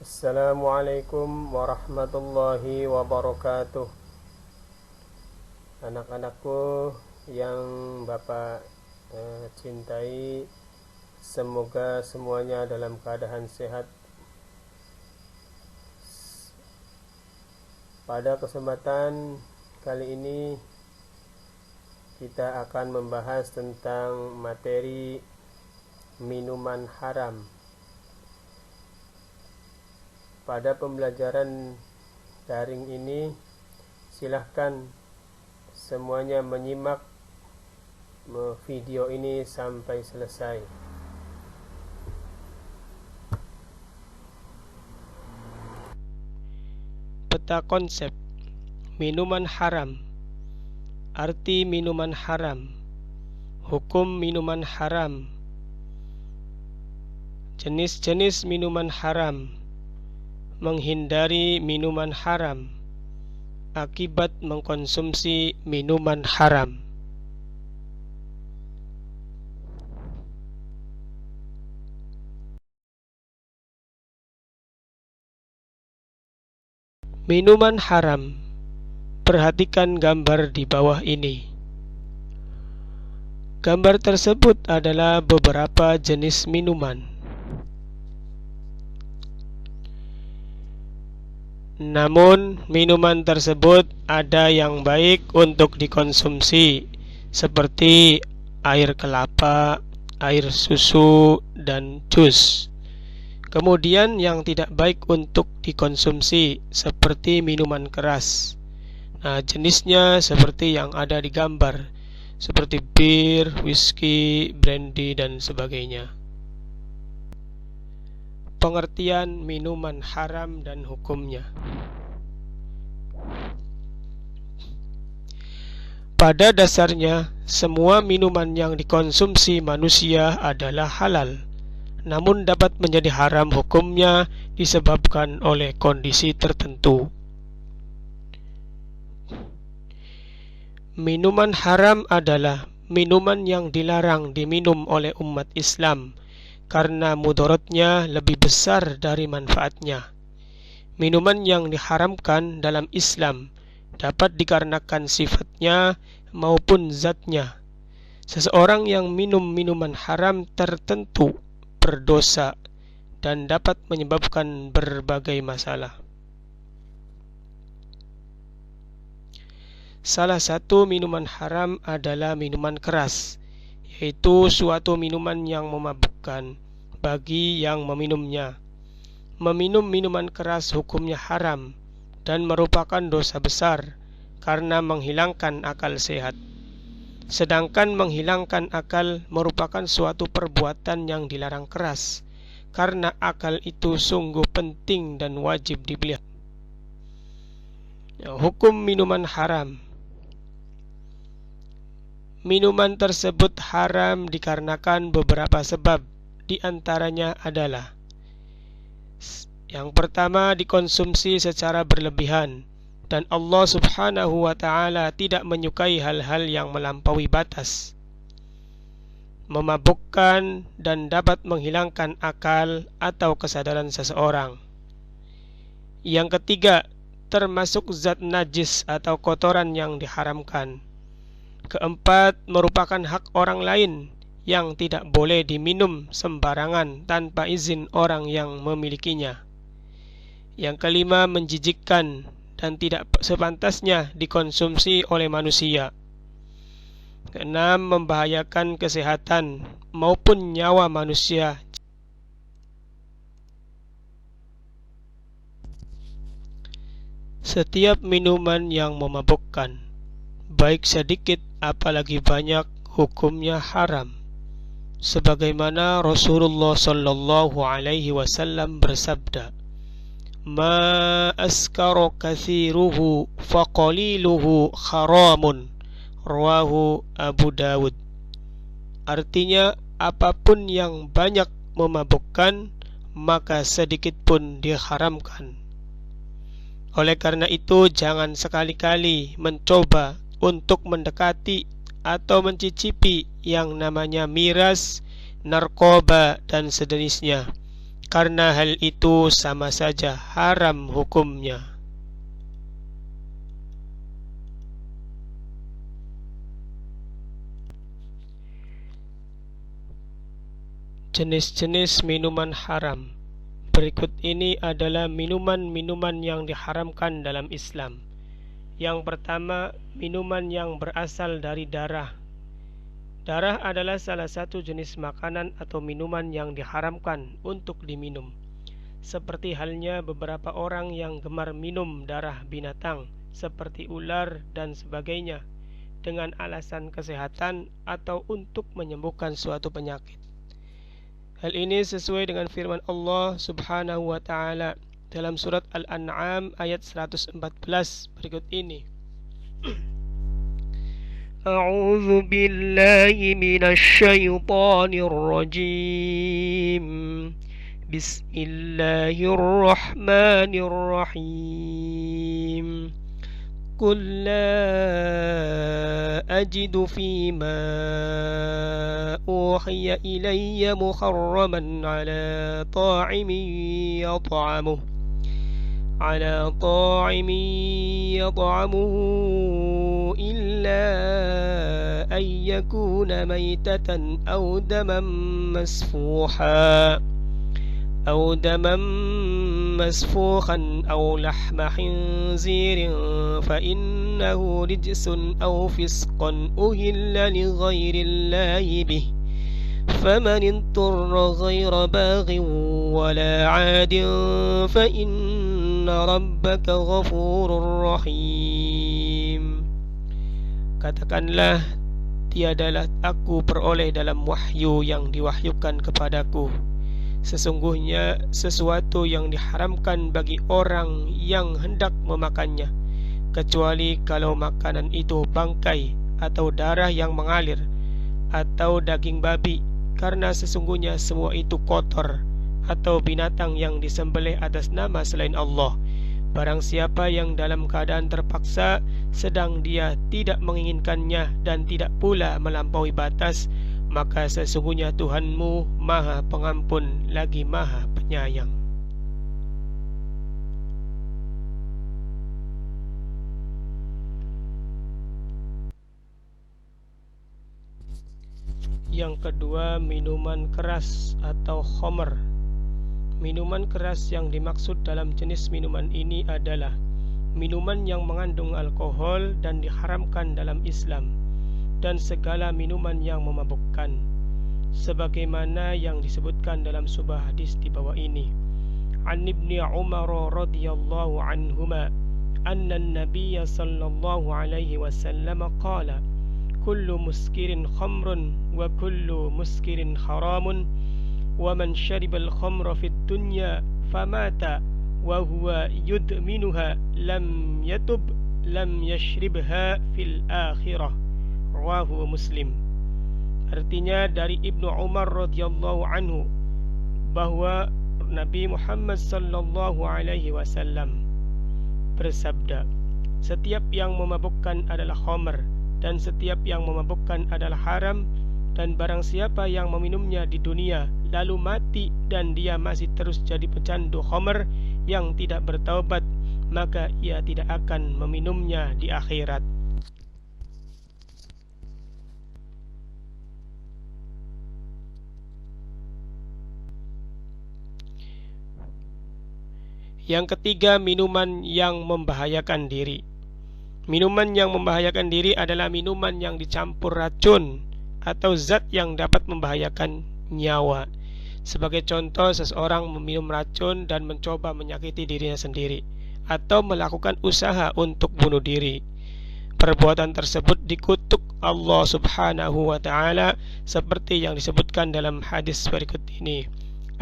Assalamualaikum warahmatullahi wabarakatuh. Anak-anakku yang Bapak cintai, semoga semuanya dalam keadaan sehat. Pada kesempatan kali ini kita akan membahas tentang materi minuman haram. Pada pembelajaran daring ini, silahkan semuanya menyimak video ini sampai selesai. Peta konsep minuman haram. Arti minuman haram. Hukum minuman haram. Jenis-jenis minuman haram. Menghindari minuman haram. Akibat mengkonsumsi minuman haram. Minuman haram. Perhatikan gambar di bawah ini. Gambar tersebut adalah beberapa jenis minuman. Namun, minuman tersebut ada yang baik untuk dikonsumsi, seperti air kelapa, air susu, dan jus. Kemudian yang tidak baik untuk dikonsumsi, seperti minuman keras. Nah, jenisnya seperti yang ada di gambar, seperti bir, whisky, brandy, dan sebagainya. Pengertian minuman haram dan hukumnya. Pada dasarnya, semua minuman yang dikonsumsi manusia adalah halal, namun dapat menjadi haram hukumnya disebabkan oleh kondisi tertentu. Minuman haram adalah minuman yang dilarang diminum oleh umat Islam karena mudaratnya lebih besar dari manfaatnya. Minuman yang diharamkan dalam Islam dapat dikarenakan sifatnya maupun zatnya. Seseorang yang minum minuman haram tertentu berdosa dan dapat menyebabkan berbagai masalah. Salah satu minuman haram adalah minuman keras, yaitu suatu minuman yang memabukkan bagi yang meminumnya. Meminum minuman keras hukumnya haram dan merupakan dosa besar karena menghilangkan akal sehat. Sedangkan menghilangkan akal merupakan suatu perbuatan yang dilarang keras, karena akal itu sungguh penting dan wajib dipelihara. Hukum minuman haram. Minuman tersebut haram dikarenakan beberapa sebab. Di antaranya adalah: yang pertama, dikonsumsi secara berlebihan, dan Allah subhanahu wa ta'ala tidak menyukai hal-hal yang melampaui batas, memabukkan, dan dapat menghilangkan akal atau kesadaran seseorang. Yang ketiga, termasuk zat najis atau kotoran yang diharamkan. Keempat, merupakan hak orang lain yang tidak boleh diminum sembarangan tanpa izin orang yang memilikinya. Yang kelima, menjijikkan dan tidak sepantasnya dikonsumsi oleh manusia. Keenam, membahayakan kesehatan maupun nyawa manusia. Setiap minuman yang memabukkan, baik sedikit apalagi banyak, hukumnya haram. Sebagaimana Rasulullah sallallahu alaihi wasallam bersabda, "Ma askara kathiruhu faqaliluhu haramun." Rawahu Abu Dawud. Artinya, apapun yang banyak memabukkan, maka sedikit pun diharamkan. Oleh karena itu, jangan sekali-kali mencoba untuk mendekati atau mencicipi yang namanya miras, narkoba, dan sejenisnya, karena hal itu sama saja haram hukumnya. Jenis-jenis minuman haram. Berikut ini adalah minuman-minuman yang diharamkan dalam Islam. Yang pertama, minuman yang berasal dari darah. Darah adalah salah satu jenis makanan atau minuman yang diharamkan untuk diminum. Seperti halnya beberapa orang yang gemar minum darah binatang seperti ular dan sebagainya dengan alasan kesehatan atau untuk menyembuhkan suatu penyakit. Hal ini sesuai dengan firman Allah Subhanahu wa taala dalam surat Al-An'am ayat 114 berikut ini. A'udzu billahi minasy syaithanir rajim. Bismillahirrahmanirrahim. قل لا أجد فيما أوحي إلي محرما على طاعم يطعمه إلا أن يكون ميتة أو دما مسفوخا أو لحم خنزير فإنه رجس أو فسق أهل لغير الله به فمن اضطر غير باغ ولا عاد فإن ربك غفور رحيم. Katakanlah, tiadalah aku peroleh dalam wahyu yang diwahyukan kepadaku sesungguhnya sesuatu yang diharamkan bagi orang yang hendak memakannya, kecuali kalau makanan itu bangkai atau darah yang mengalir atau daging babi, karena sesungguhnya semua itu kotor, atau binatang yang disembelih atas nama selain Allah. Barang siapa yang dalam keadaan terpaksa sedang dia tidak menginginkannya dan tidak pula melampaui batas, maka sesungguhnya Tuhanmu Maha Pengampun lagi Maha Penyayang. Yang kedua, minuman keras atau khamr. Minuman keras yang dimaksud dalam jenis minuman ini adalah minuman yang mengandung alkohol dan diharamkan dalam Islam, dan segala minuman yang memabukkan, sebagaimana yang disebutkan dalam sebuah hadis di bawah ini. An Ibni Umar radhiyallahu anhuma anna an-nabiy sallallahu alaihi wasallam qala kullu muskirin khamrun wa kullu muskirin haramun wa man shariba al-khamra fid dunya famata wa huwa yudminuha lam yatub lam yashribha fil akhirah. Rawahu Muslim. Artinya dari Ibnu Umar radhiyallahu anhu bahwa Nabi Muhammad sallallahu alaihi wasallam bersabda, setiap yang memabukkan adalah khamr dan setiap yang memabukkan adalah haram, dan barang siapa yang meminumnya di dunia lalu mati dan dia masih terus jadi pecandu khamr yang tidak bertaubat, maka ia tidak akan meminumnya di akhirat. Yang ketiga, minuman yang membahayakan diri. Minuman yang membahayakan diri adalah minuman yang dicampur racun atau zat yang dapat membahayakan nyawa. Sebagai contoh, seseorang meminum racun dan mencoba menyakiti dirinya sendiri atau melakukan usaha untuk bunuh diri. Perbuatan tersebut dikutuk Allah Subhanahu wa taala seperti yang disebutkan dalam hadis berikut ini.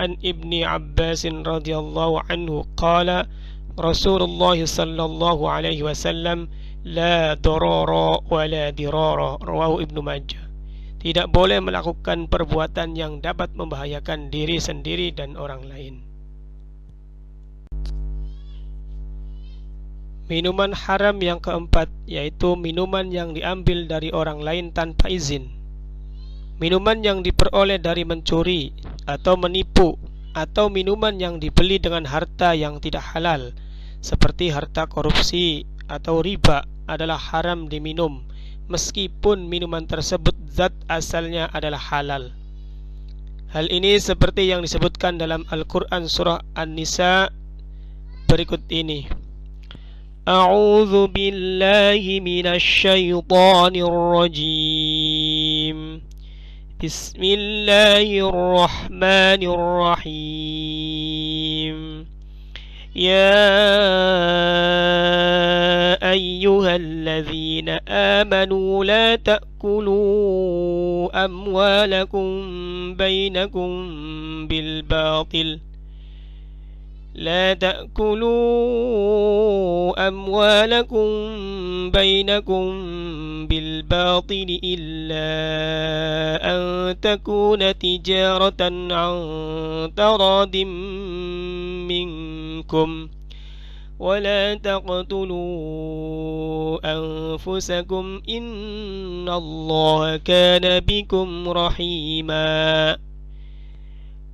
An Ibni Abbas radhiyallahu anhu qala Rasulullah sallallahu alaihi wasallam la darara wa la dirara. Rawahu Ibnu Majah. Tidak boleh melakukan perbuatan yang dapat membahayakan diri sendiri dan orang lain. Minuman haram yang keempat yaitu minuman yang diambil dari orang lain tanpa izin. Minuman yang diperoleh dari mencuri atau menipu atau minuman yang dibeli dengan harta yang tidak halal, seperti harta korupsi atau riba, adalah haram diminum, meskipun minuman tersebut zat asalnya adalah halal. Hal ini seperti yang disebutkan dalam Al-Quran surah An-Nisa berikut ini. A'udzu billahi minasy syaithanir rajim. Bismillahirrahmanirrahim. Ya ayyuhalladzina amanu la ta'kulu amwalakum bainakum bil batil لا تأكلوا أموالكم بينكم بالباطل إلا أن تكون تجارة عن تراض منكم ولا تقتلوا أنفسكم إن الله كان بكم رحيما.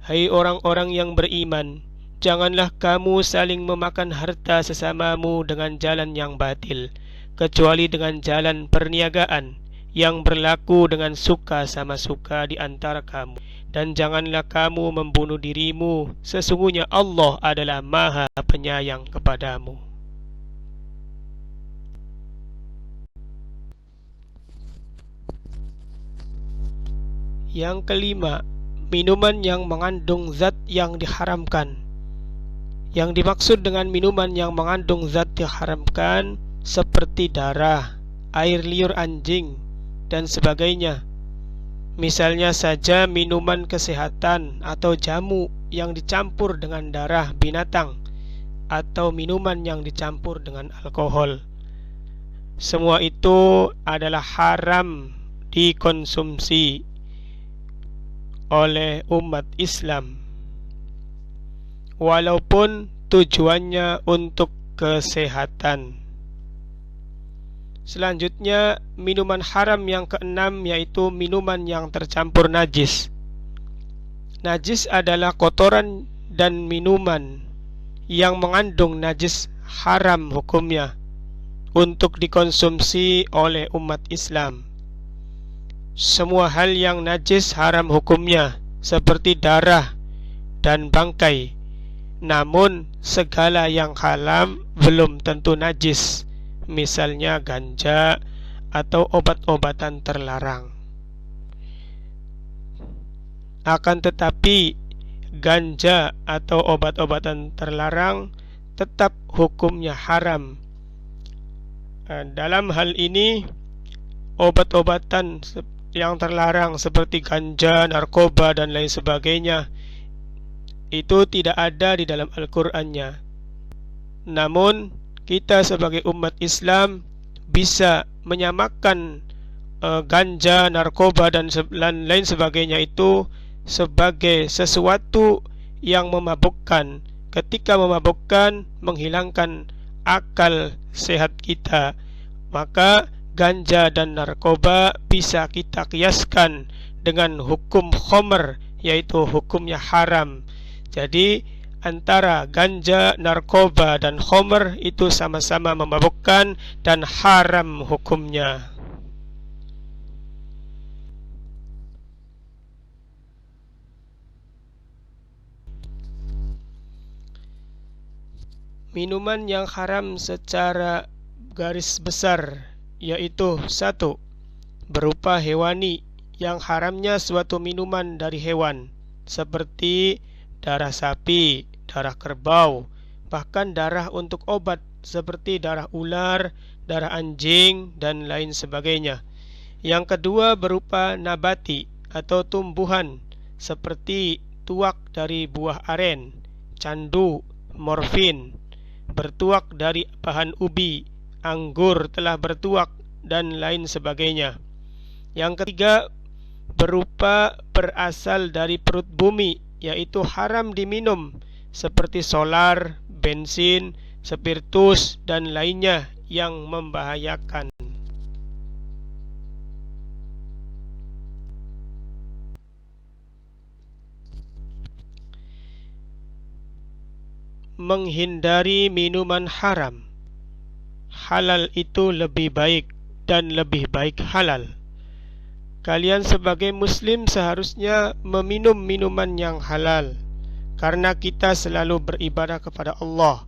Hai orang-orang yang beriman, janganlah kamu saling memakan harta sesamamu dengan jalan yang batil, kecuali dengan jalan perniagaan yang berlaku dengan suka sama suka di antara kamu. Dan janganlah kamu membunuh dirimu, sesungguhnya Allah adalah Maha Penyayang kepadamu. Yang kelima, minuman yang mengandung zat yang diharamkan. Yang dimaksud dengan minuman yang mengandung zat diharamkan seperti darah, air liur anjing, dan sebagainya. Misalnya saja minuman kesehatan atau jamu yang dicampur dengan darah binatang, atau minuman yang dicampur dengan alkohol. Semua itu adalah haram dikonsumsi oleh umat Islam, walaupun tujuannya untuk kesehatan. Selanjutnya, minuman haram yang keenam yaitu minuman yang tercampur najis. Najis adalah kotoran dan minuman yang mengandung najis haram hukumnya untuk dikonsumsi oleh umat Islam. Semua hal yang najis haram hukumnya, seperti darah dan bangkai. Namun segala yang halal belum tentu najis, misalnya ganja atau obat-obatan terlarang. Akan tetapi ganja atau obat-obatan terlarang tetap hukumnya haram. Dalam hal ini, obat-obatan yang terlarang seperti ganja, narkoba, dan lain sebagainya itu tidak ada di dalam Al-Qur'annya. Namun kita sebagai umat Islam bisa menyamakan ganja, narkoba, dan lain sebagainya itu sebagai sesuatu yang memabukkan. Ketika memabukkan, menghilangkan akal sehat kita, maka ganja dan narkoba bisa kita kiaskan dengan hukum khamr, yaitu hukumnya haram. Jadi antara ganja, narkoba, dan khamr itu sama-sama memabukkan dan haram hukumnya. Minuman yang haram secara garis besar yaitu: 1. Berupa hewani, yang haramnya suatu minuman dari hewan seperti darah sapi, darah kerbau, bahkan darah untuk obat seperti darah ular, darah anjing, dan lain sebagainya. Yang kedua berupa nabati atau tumbuhan seperti tuak dari buah aren, candu, morfin, bertuak dari bahan ubi, anggur telah bertuak, dan lain sebagainya. Yang ketiga berupa berasal dari perut bumi, yaitu haram diminum seperti solar, bensin, spiritus, dan lainnya yang membahayakan. menghindari minuman haram. Halal itu lebih baik dan lebih baik halal. Kalian sebagai muslim seharusnya meminum minuman yang halal, karena kita selalu beribadah kepada Allah.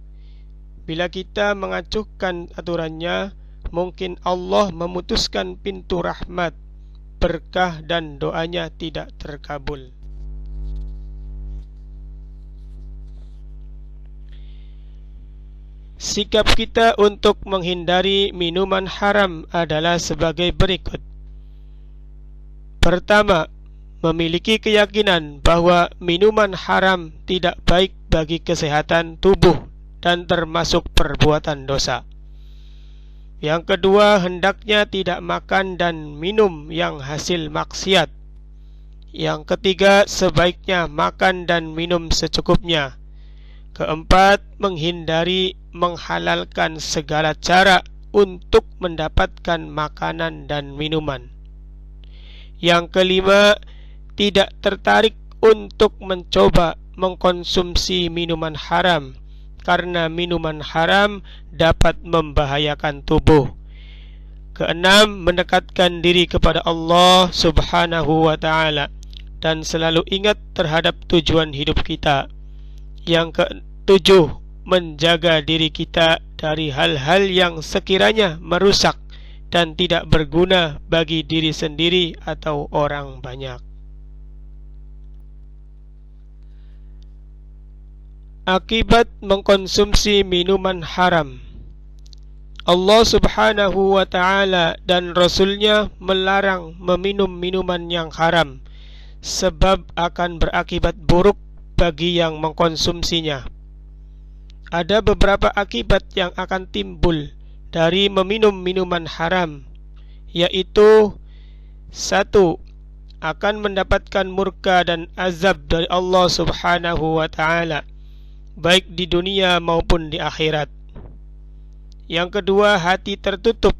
Bila kita mengacuhkan aturannya, mungkin Allah memutuskan pintu rahmat, berkah dan doanya tidak terkabul. Sikap kita untuk menghindari minuman haram adalah sebagai berikut. Pertama, memiliki keyakinan bahwa minuman haram tidak baik bagi kesehatan tubuh dan termasuk perbuatan dosa. Yang kedua, hendaknya tidak makan dan minum yang hasil maksiat. Yang ketiga, sebaiknya makan dan minum secukupnya. Keempat, menghindari menghalalkan segala cara untuk mendapatkan makanan dan minuman. Yang kelima, tidak tertarik untuk mencoba mengkonsumsi minuman haram, karena minuman haram dapat membahayakan tubuh. Keenam, mendekatkan diri kepada Allah Subhanahu wa ta'ala dan selalu ingat terhadap tujuan hidup kita. Yang ketujuh, menjaga diri kita dari hal-hal yang sekiranya merusak dan tidak berguna bagi diri sendiri atau orang banyak. Akibat mengkonsumsi minuman haram. Allah Subhanahu wa ta'ala dan Rasulnya melarang meminum minuman yang haram, sebab akan berakibat buruk bagi yang mengkonsumsinya. Ada beberapa akibat yang akan timbul dari meminum minuman haram, yaitu 1. Akan mendapatkan murka dan azab dari Allah Subhanahu wa ta'ala, baik di dunia maupun di akhirat. Yang kedua, hati tertutup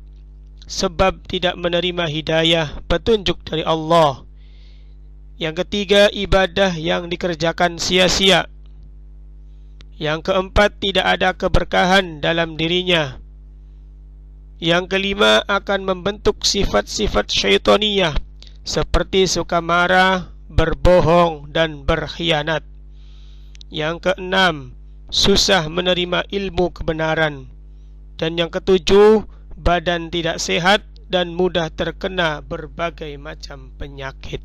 sebab tidak menerima hidayah petunjuk dari Allah. Yang ketiga, ibadah yang dikerjakan sia-sia. Yang keempat, tidak ada keberkahan dalam dirinya. Yang kelima, akan membentuk sifat-sifat syaitaniyah seperti suka marah, berbohong, dan berkhianat. Yang keenam, susah menerima ilmu kebenaran. Dan yang ketujuh, badan tidak sehat dan mudah terkena berbagai macam penyakit.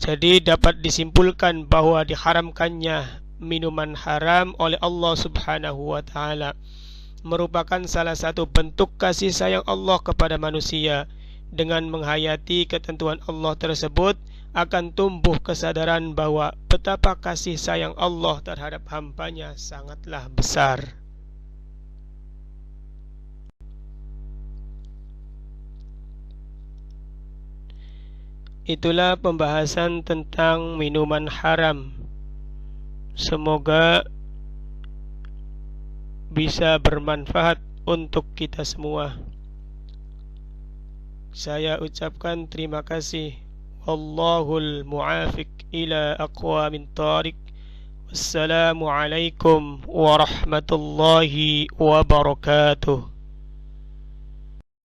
Jadi dapat disimpulkan bahwa diharamkannya minuman haram oleh Allah Subhanahu wa ta'ala merupakan salah satu bentuk kasih sayang Allah kepada manusia. Dengan menghayati ketentuan Allah tersebut, akan tumbuh kesadaran bahwa betapa kasih sayang Allah terhadap hambanya sangatlah besar. Itulah pembahasan tentang minuman haram. Semoga bisa bermanfaat untuk kita semua. Saya ucapkan terima kasih. Wallahul mu'afiq ila aqwamin thariq. Wassalamualaikum warahmatullahi wabarakatuh.